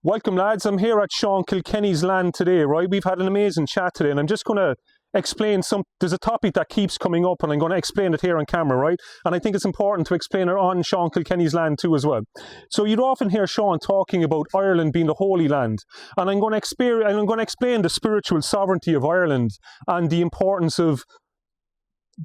Welcome lads, I'm here at Sean Kilkenny's land today, right? We've had an amazing chat today and I'm just going to explain there's a topic that keeps coming up and I'm going to explain it here on camera, right? And I think it's important to explain it on Sean Kilkenny's land too as well. So you'd often hear Sean talking about Ireland being the Holy Land, and I'm going to explain the spiritual sovereignty of Ireland and the importance of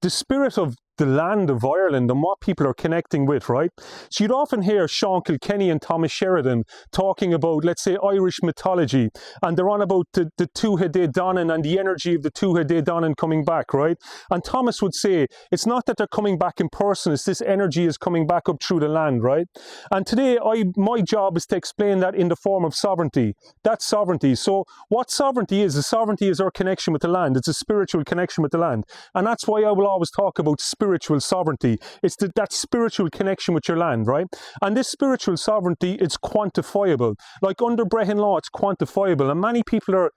the spirit of the land of Ireland and what people are connecting with, right? So you'd often hear Sean Kilkenny and Thomas Sheridan talking about, let's say, Irish mythology, and they're on about the Tuatha Dé Danann and the energy of the Tuatha Dé Danann coming back, right? And Thomas would say, it's not that they're coming back in person, it's this energy is coming back up through the land, right? And today, my job is to explain that in the form of sovereignty. That's sovereignty. So what sovereignty is our connection with the land. It's a spiritual connection with the land. And that's why I will always talk about spiritual sovereignty. It's that spiritual connection with your land, right? And this spiritual sovereignty, it's quantifiable. Like under Brehon law, it's quantifiable. And many people are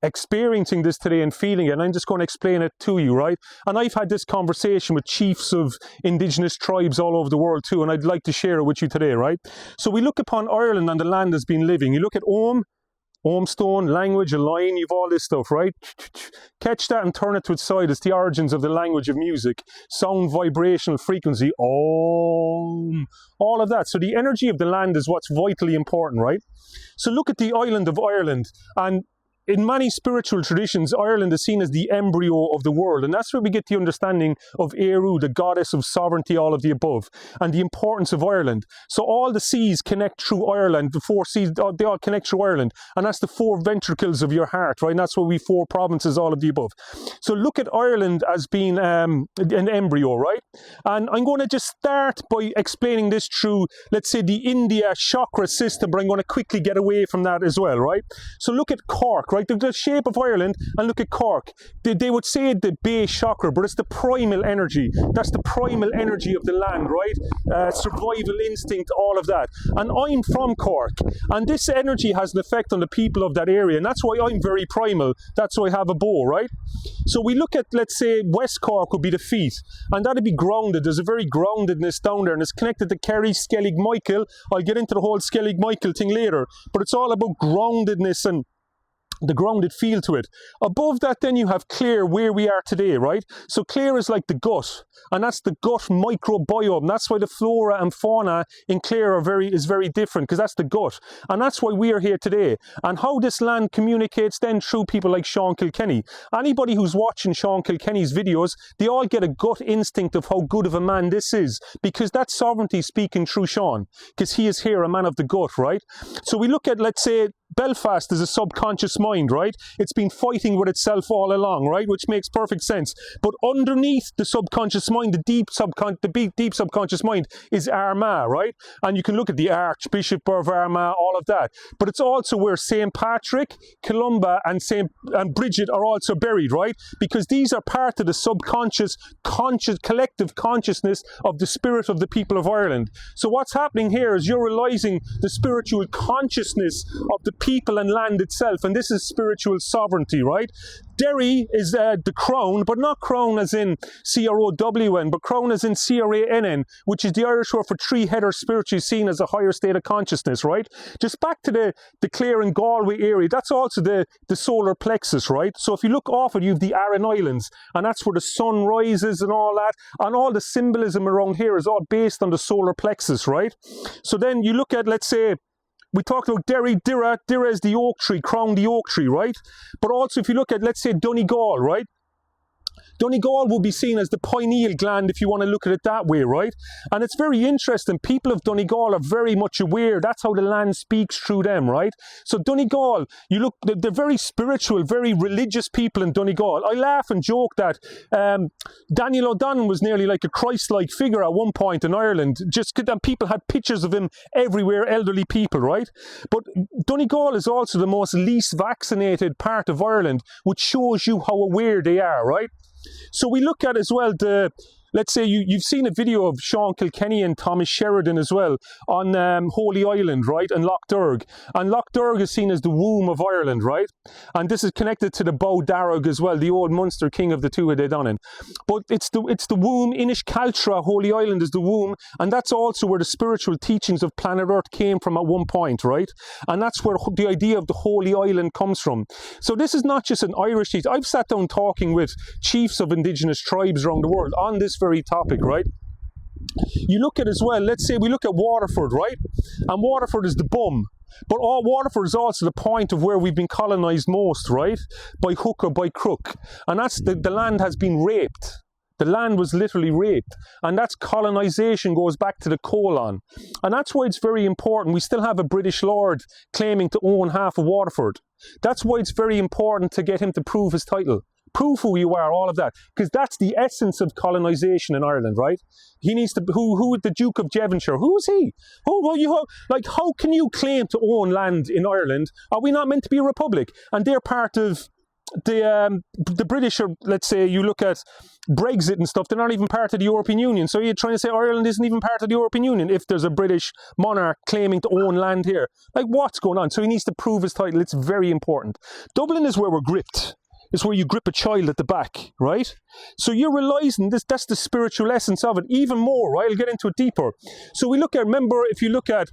experiencing this today and feeling it, and I'm just going to explain it to you, right? And I've had this conversation with chiefs of indigenous tribes all over the world too, and I'd like to share it with you today, right? So we look upon Ireland and the land that's been living. You look at Stone, language, a line, you've all this stuff, right? Catch that and turn it to its side. It's the origins of the language of music. Sound, vibrational, frequency, all of that. So the energy of the land is what's vitally important, right? So look at the island of Ireland, and in many spiritual traditions, Ireland is seen as the embryo of the world, and that's where we get the understanding of Eru, the goddess of sovereignty, all of the above, and the importance of Ireland. So all the seas connect through Ireland, the four seas, they all connect through Ireland, and that's the four ventricles of your heart, right? And that's where we four provinces, all of the above. So look at Ireland as being an embryo, right? And I'm going to just start by explaining this through, let's say, the India chakra system, but I'm going to quickly get away from that as well, right? So look at Cork, right? The shape of Ireland, and look at Cork. They would say the base chakra, but it's the primal energy. That's the primal energy of the land, right? Survival instinct, all of that. And I'm from Cork, and this energy has an effect on the people of that area, and that's why I'm very primal. That's why I have a bow, right? So we look at, let's say, West Cork would be the feet, and that'd be grounded. There's a very groundedness down there, and it's connected to Kerry, Skellig, Michael. I'll get into the whole Skellig, Michael thing later, but it's all about groundedness and the grounded feel to it. Above that, then you have Clare, where we are today, right? So Clare is like the gut, and that's the gut microbiome. That's why the flora and fauna in Clare is very different, because that's the gut, and that's why we are here today. And how this land communicates then through people like Sean Kilkenny. Anybody who's watching Sean Kilkenny's videos, they all get a gut instinct of how good of a man this is, because that's sovereignty speaking through Sean, because he is here a man of the gut, right? So we look at, let's say, Belfast is a subconscious mind, right? It's been fighting with itself all along, right? Which makes perfect sense. But underneath the subconscious mind, the deep subconscious mind is Armagh, right? And you can look at the Archbishop of Armagh, all of that. But it's also where St. Patrick, Columba, and Bridget are also buried, right? Because these are part of the subconscious, collective consciousness of the spirit of the people of Ireland. So what's happening here is you're realizing the spiritual consciousness of the people and land itself, and this is spiritual sovereignty, right? Derry is the crown, but not crown as in C-R-O-W-N, but crown as in C-R-A-N-N, which is the Irish word for three-header, spiritually seen as a higher state of consciousness, right? Just back to the Clare and Galway area, that's also the solar plexus, right? So if you look off it, you have the Aran Islands, and that's where the sun rises and all that, and all the symbolism around here is all based on the solar plexus, right? So then you look at, let's say, we talked about Derry, Dira is the oak tree, crown the oak tree, right? But also if you look at, let's say, Donegal, right? Donegal will be seen as the pineal gland if you want to look at it that way, right? And it's very interesting. People of Donegal are very much aware. That's how the land speaks through them, right? So Donegal, you look, they're very spiritual, very religious people in Donegal. I laugh and joke that Daniel O'Donnell was nearly like a Christ-like figure at one point in Ireland. And people had pictures of him everywhere, elderly people, right? But Donegal is also the most least vaccinated part of Ireland, which shows you how aware they are, right? So we look at as well let's say you've seen a video of Sean Kilkenny and Thomas Sheridan as well on Holy Island, right, and Lough Derg. And Lough Derg is seen as the womb of Ireland, right? And this is connected to the Bow Darragh as well, the old Munster king of the Tuatha Danann. But it's the womb. Inishcaltra, Holy Island, is the womb, and that's also where the spiritual teachings of planet Earth came from at one point, right? And that's where the idea of the Holy Island comes from. So this is not just an Irish teaching. I've sat down talking with chiefs of indigenous tribes around the world on this very topic, right? You look at as well, let's say we look at Waterford, right? And Waterford is the bum. But Waterford is also the point of where we've been colonised most, right? By hook or by crook. And that's the land has been raped. The land was literally raped. And that's colonisation, goes back to the colon. And that's why it's very important. We still have a British lord claiming to own half of Waterford. That's why it's very important to get him to prove his title. Prove who you are, all of that. Because that's the essence of colonisation in Ireland, right? He needs to, who the Duke of Devonshire, who is he? How can you claim to own land in Ireland? Are we not meant to be a republic? And they're part of the British are, let's say, you look at Brexit and stuff, they're not even part of the European Union. So you're trying to say Ireland isn't even part of the European Union if there's a British monarch claiming to own land here. Like, what's going on? So he needs to prove his title. It's very important. Dublin is where we're gripped. It's where you grip a child at the back, right? So you're realising that's the spiritual essence of it, even more, right? I'll get into it deeper. So we look at, remember, if you look at,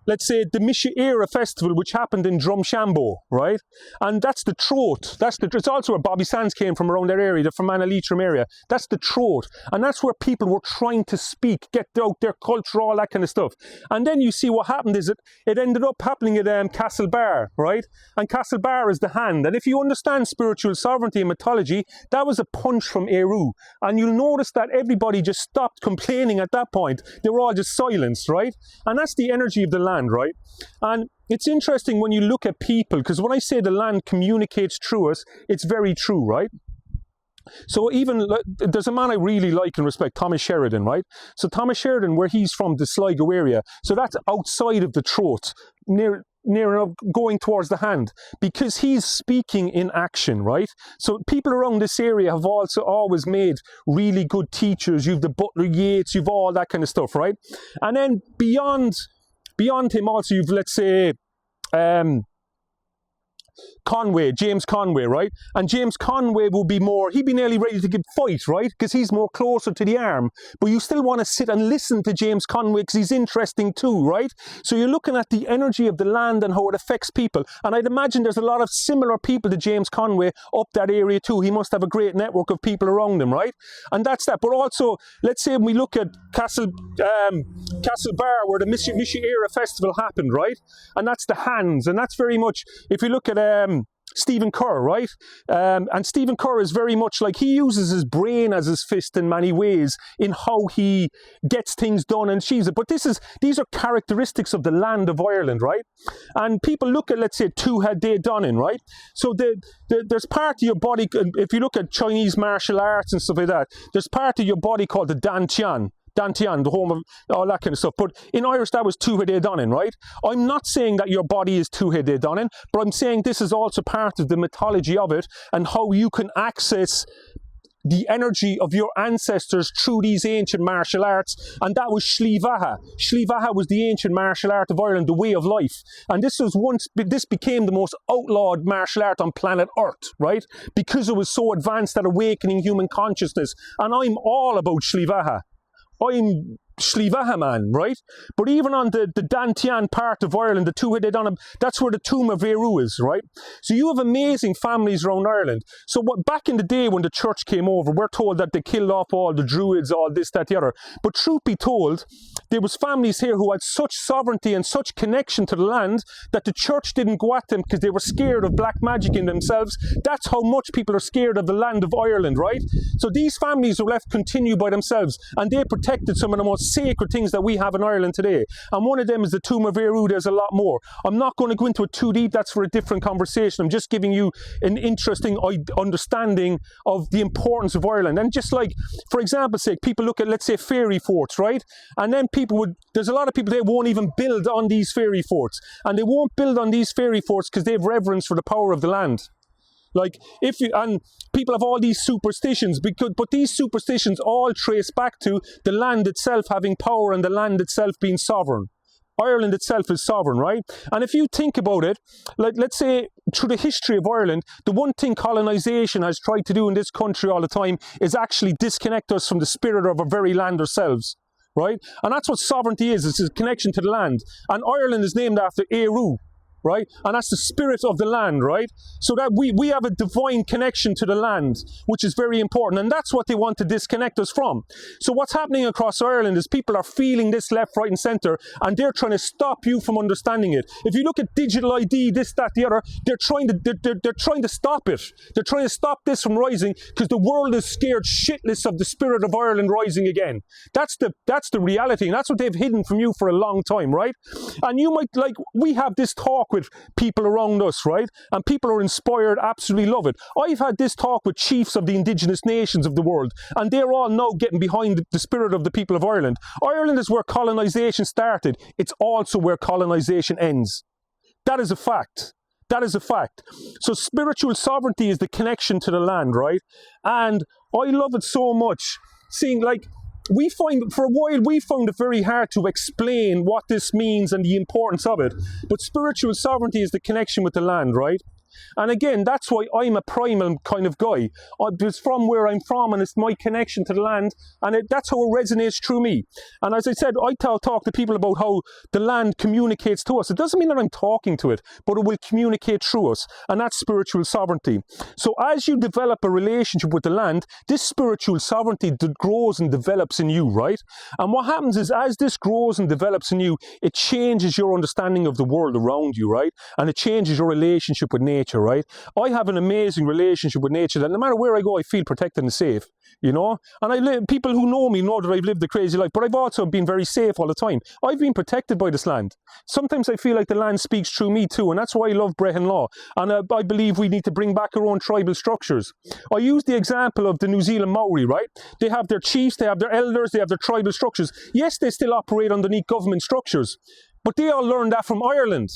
let's say, the Misha-Era festival, which happened in Drumshanbo, right? And that's the Troth. It's also where Bobby Sands came from, around that area, the Fermanagh Leitrim area. That's the Troth. And that's where people were trying to speak, get out their culture, all that kind of stuff. And then you see what happened is it ended up happening at Castlebar, right? And Castlebar is the hand. And if you understand spiritual sovereignty and mythology, that was a punch from Eru. And you'll notice that everybody just stopped complaining at that point. They were all just silenced, right? And that's the energy of the land. Right? And it's interesting when you look at people, because when I say the land communicates through us, it's very true, right? So even, there's a man I really like and respect, Thomas Sheridan, right? So Thomas Sheridan, where he's from, the Sligo area, so that's outside of the Troth, near enough going towards the hand, because he's speaking in action, right? So people around this area have also always made really good teachers. You've the Butler Yeats, you've all that kind of stuff, right? And then beyond him also you've, let's say, Conway, James Conway, right? And James Conway will be more, he'd be nearly ready to give fight, right? Because he's more closer to the arm. But you still want to sit and listen to James Conway because he's interesting too, right? So you're looking at the energy of the land and how it affects people. And I'd imagine there's a lot of similar people to James Conway up that area too. He must have a great network of people around him, right? And that's that. But also, let's say when we look at Castlebar, where the Misha-Era festival happened, right? And that's the hands. And that's very much, if you look at Stephen Kerr, right? And Stephen Kerr is very much like, he uses his brain as his fist in many ways in how he gets things done and achieves it. But these are characteristics of the land of Ireland, right? And people look at, let's say, Tuatha Dé Danann, right? So there's part of your body, if you look at Chinese martial arts and stuff like that, there's part of your body called the Dantian, the home of all that kind of stuff. But in Irish, that was Tuatha Dé Danann, right? I'm not saying that your body is Tuatha Dé Danann, but I'm saying this is also part of the mythology of it and how you can access the energy of your ancestors through these ancient martial arts. And that was Sliabhatha. Sliabhatha was the ancient martial art of Ireland, the way of life. And this became the most outlawed martial art on planet Earth, right? Because it was so advanced at awakening human consciousness. And I'm all about Sliabhatha. I'm Sliabhatha man, right? But even on the Dantian part of Ireland, the Tuatha Dé Danann, that's where the tomb of Eru is, right? So you have amazing families around Ireland. So back in the day when the church came over, we're told that they killed off all the Druids, all this, that, the other. But truth be told, there was families here who had such sovereignty and such connection to the land that the church didn't go at them because they were scared of black magic in themselves. That's how much people are scared of the land of Ireland, right? So these families were left continue by themselves, and they protected some of the most sacred things that we have in Ireland today. And one of them is the tomb of Eru. There's a lot more. I'm not going to go into it too deep. That's for a different conversation. I'm just giving you an interesting understanding of the importance of Ireland. And just like, for example's sake, people look at, let's say, fairy forts, right? And then there's a lot of people that won't even build on these fairy forts. And they won't build on these fairy forts because they have reverence for the power of the land. Like, and people have all these superstitions, but these superstitions all trace back to the land itself having power and the land itself being sovereign. Ireland itself is sovereign, right? And if you think about it, like, let's say through the history of Ireland, the one thing colonisation has tried to do in this country all the time is actually disconnect us from the spirit of our very land ourselves, right? And that's what sovereignty is. It's a connection to the land. And Ireland is named after Eru, right? And that's the spirit of the land, right? So that we have a divine connection to the land, which is very important. And that's what they want to disconnect us from. So what's happening across Ireland is people are feeling this left, right and centre, and they're trying to stop you from understanding it. If you look at digital ID, this, that, the other, they're trying to stop it. They're trying to stop this from rising because the world is scared shitless of the spirit of Ireland rising again. That's the reality, and that's what they've hidden from you for a long time, right? And you might, like, we have this talk with people around us, right? And people are inspired, absolutely love it. I've had this talk with chiefs of the indigenous nations of the world, and they're all now getting behind the spirit of the people of Ireland. Ireland is where colonisation started. It's also where colonisation ends. That is a fact. That is a fact. So spiritual sovereignty is the connection to the land, right? And I love it so much. Seeing, like, for a while we found it very hard to explain what this means and the importance of it. But spiritual sovereignty is the connection with the land, right? And again, that's why I'm a primal kind of guy. It's from where I'm from, and it's my connection to the land, and that's how it resonates through me. And as I said, I talk to people about how the land communicates to us. It doesn't mean that I'm talking to it, but it will communicate through us, and that's spiritual sovereignty. So as you develop a relationship with the land, this spiritual sovereignty grows and develops in you, right? And what happens is, as this grows and develops in you, it changes your understanding of the world around you, right? And it changes your relationship with nature. Right? I have an amazing relationship with nature that no matter where I go, I feel protected and safe, you know? And people who know me know that I've lived a crazy life, but I've also been very safe all the time. I've been protected by this land. Sometimes I feel like the land speaks through me too, and that's why I love Brehon law. And I believe we need to bring back our own tribal structures. I use the example of the New Zealand Maori, right? They have their chiefs, they have their elders, they have their tribal structures. Yes, they still operate underneath government structures, but they all learned that from Ireland.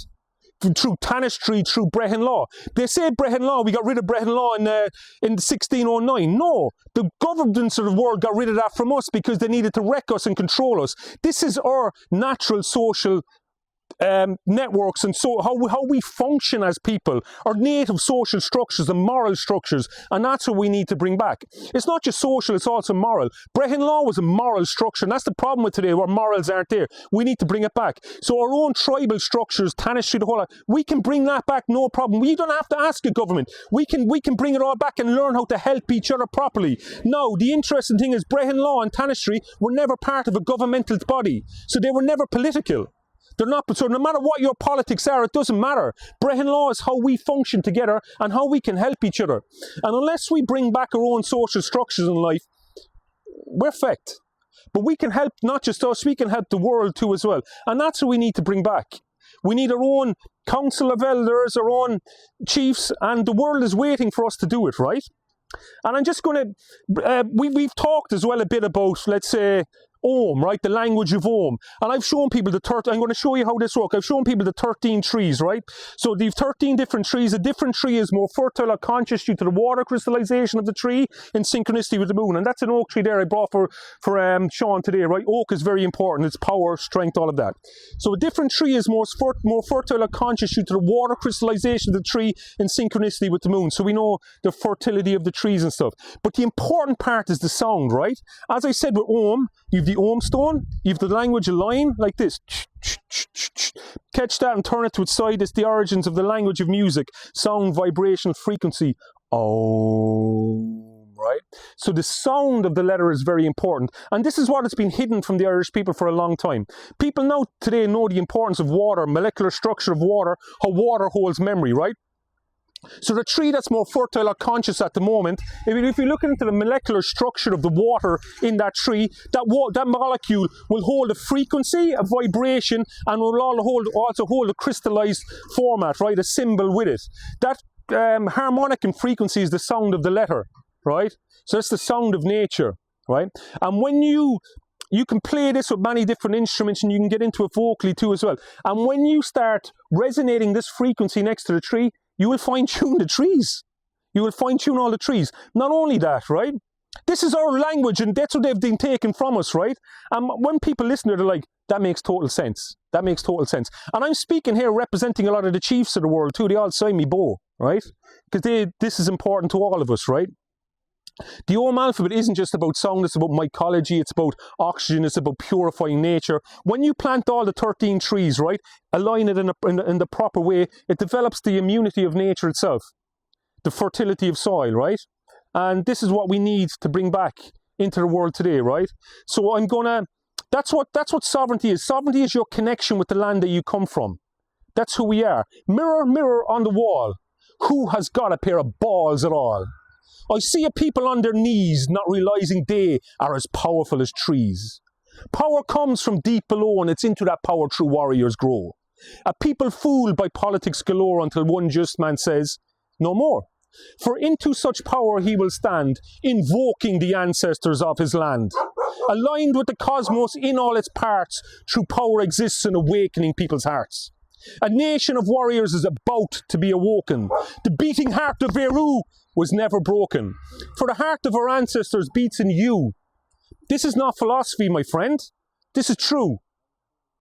Through Tanistry, through Brehon law. They say Brehon law, we got rid of Brehon law in 1609. No, the governments of the world got rid of that from us because they needed to wreck us and control us. This is our natural social networks, and so how we function as people, our native social structures and moral structures, and that's what we need to bring back. It's not just social, it's also moral. Brehon law was a moral structure, and that's the problem with today, where morals aren't there. We need to bring it back. So our own tribal structures, Tanistry, the whole lot, we can bring that back, no problem. We don't have to ask a government. We can bring it all back and learn how to help each other properly. Now, the interesting thing is Brehon law and Tanistry were never part of a governmental body, so they were never political. They're not, so no matter what your politics are, it doesn't matter. Brehon law is how we function together and how we can help each other. And unless we bring back our own social structures in life, we're fucked. But we can help not just us, we can help the world too as well. And that's what we need to bring back. We need our own council of elders, our own chiefs, and the world is waiting for us to do it, right? And I'm just going to, we've talked as well a bit about, let's say, Om, right? The language of Om. And I've shown people I'm going to show you how this works. I've shown people the 13 trees, right? So they've 13 different trees. A different tree is more fertile or conscious due to the water crystallization of the tree in synchronicity with the moon. And that's an oak tree there I brought for Sean today, right? Oak is very important. It's power, strength, all of that. So a different tree is more fertile or conscious due to the water crystallization of the tree in synchronicity with the moon. So we know the fertility of the trees and stuff. But the important part is the sound, right? As I said with Om, you've the Om stone, you've the language of line, like this. Catch that and turn it to its side. It's the origins of the language of music, sound, vibrational frequency. Om, right? So the sound of the letter is very important. And this is what has been hidden from the Irish people for a long time. People now today know the importance of water, molecular structure of water, how water holds memory, right? So the tree that's more fertile or conscious at the moment, if you look into the molecular structure of the water in that tree, that molecule will hold a frequency, a vibration, and will also hold a crystallized format, right? A symbol with it. That harmonic in frequency is the sound of the letter, right? So that's the sound of nature, right? And when you can play this with many different instruments, and you can get into it vocally too as well. And when you start resonating this frequency next to the tree, you will fine-tune the trees. You will fine-tune all the trees. Not only that, right? This is our language, and that's what they've been taken from us, right? And when people listen to it, they're like, that makes total sense. That makes total sense. And I'm speaking here representing a lot of the chiefs of the world too. They all sign me bow, right? Because this is important to all of us, right? The Om alphabet isn't just about sound, it's about mycology, it's about oxygen, it's about purifying nature. When you plant all the 13 trees, right, align it in the proper way, it develops the immunity of nature itself, the fertility of soil, right? And this is what we need to bring back into the world today, right? So that's what sovereignty is. Sovereignty is your connection with the land that you come from. That's who we are. Mirror, mirror on the wall, who has got a pair of balls at all? I see a people on their knees, not realising they are as powerful as trees. Power comes from deep below, and it's into that power true warriors grow. A people fooled by politics galore until one just man says, no more. For into such power he will stand, invoking the ancestors of his land. Aligned with the cosmos in all its parts, true power exists in awakening people's hearts. A nation of warriors is about to be awoken. The beating heart of Eru was never broken. For the heart of our ancestors beats in you. This is not philosophy, my friend. This is true.